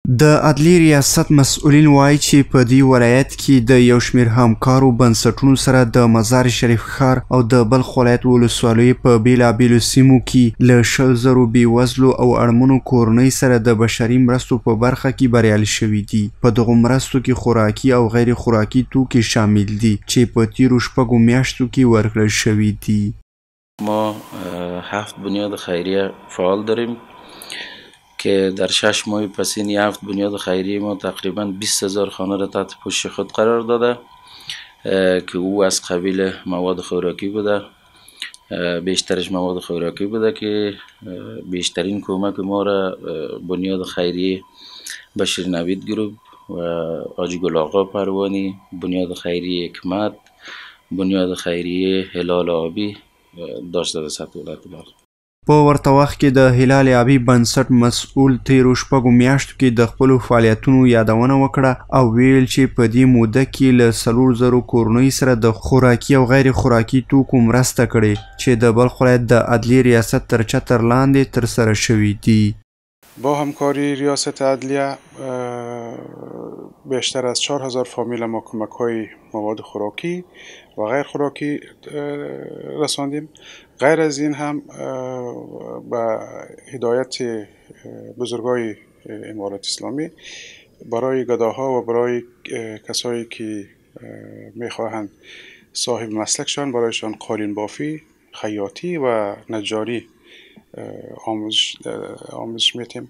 د عدلي ریاست مسؤلین وایي چې په دې ولایت کې د یو شمېر همکارو بنسټونو سره د مزار شریف ښار او د بلخ ولایت ولسوالیو په بیلابیلو سیمو کې له 100,000 بېوزلو او اړمنو کورنۍ سره د بشري مرستو په برخه کې بریالي شوي دي. په دغو مرستو کې خوراکي او غیر خوراکي توکي شامل دي چې په تیرو 6 میاشتو کې ورکړل شوي دي. ما 7 بنیاد خیریه فعال داریم که در 6 ماه پس این 7 بنیاد خیریه ما تقریبا 20,000 خانه را تحت پوشش خود قرار داده که او از قبیل مواد خوراکی بوده، بیشترش مواد خوراکی بوده که بیشترین کمک ما را بنیاد خیریه بشیر نوید گروپ و حاجی گل آقا پروانی، بنیاد خیریه حکمت، بنیاد خیریه هلال آبی داشته در سطح ولایت بلخ. په ورته وخت کې د هلال آبي بنسټ مسؤل تیرو 6 میاشتو کې د خپلو فعالیتونو یادونه وکړه او ویل چې په دې موده کې له 4,000 کورنۍ سره د خوراکي او غیر خوراکي توکو مرسته کړې چې د بلخ ولایت د عدلي ریاست تر چتر لاندې ترسره شوي دي. با همکاری ریاست عدلیه بیشتر از 4,000 فامیل ما کمک‌های مواد خوراکی و غیر خوراکی رساندیم. غیر از این هم با هدایت بزرگای امارات اسلامی برای گداها و برای کسایی که میخواهند صاحب مسلکشان برایشان قالین بافی، خیاطی و نجاری آموزش میتیم.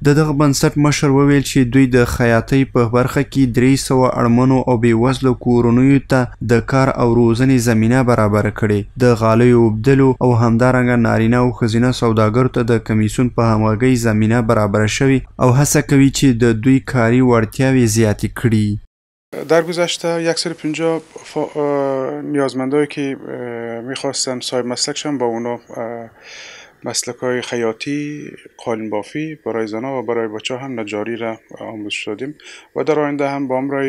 د دغه بنسټ مشر وویل چې دوی د خیاطۍ په برخه کې 300 اړمنو او بېوزلو کورنیو ته د کار او روزنې زمینه برابره کړې. د غالیو اوبدلو او همدارنګه نارینه او ښځینه سوداګرو ته د کمیسیون په همغږۍ زمینه برابره شوې او هڅه کوي چې د دوی کاري وړتیاوې زیاتې کړي. در گذشته 150 نیازمندایی که میخواستن صاحب مسلکشان با اونا مسلک‌های خیاطی، قالین بافی برای زنها و برای بچه هم نجاری را آموزش دادیم و در آینده هم با همراه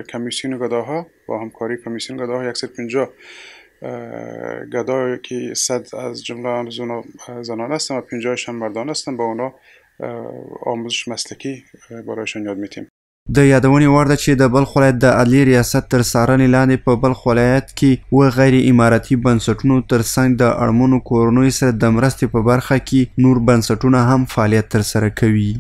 کمیسیون گداها با همکاری کمیسیون گداها 150 گدا که 100 از جمله زنان هستن و 50 هم مردان هستن با اونا آموزش مسلکی برایشان یاد میتیم. د یادونې وړ ده چې د بلخ ولایت د عدلي ریاست تر څارنې لاندې په بلخ ولایت کې و غیر اماراتي بنسټونو ترڅنګ د اړمنو کورنیو سره د مرستې په برخه کې نور بنسټونه هم فعالیت ترسره کوي.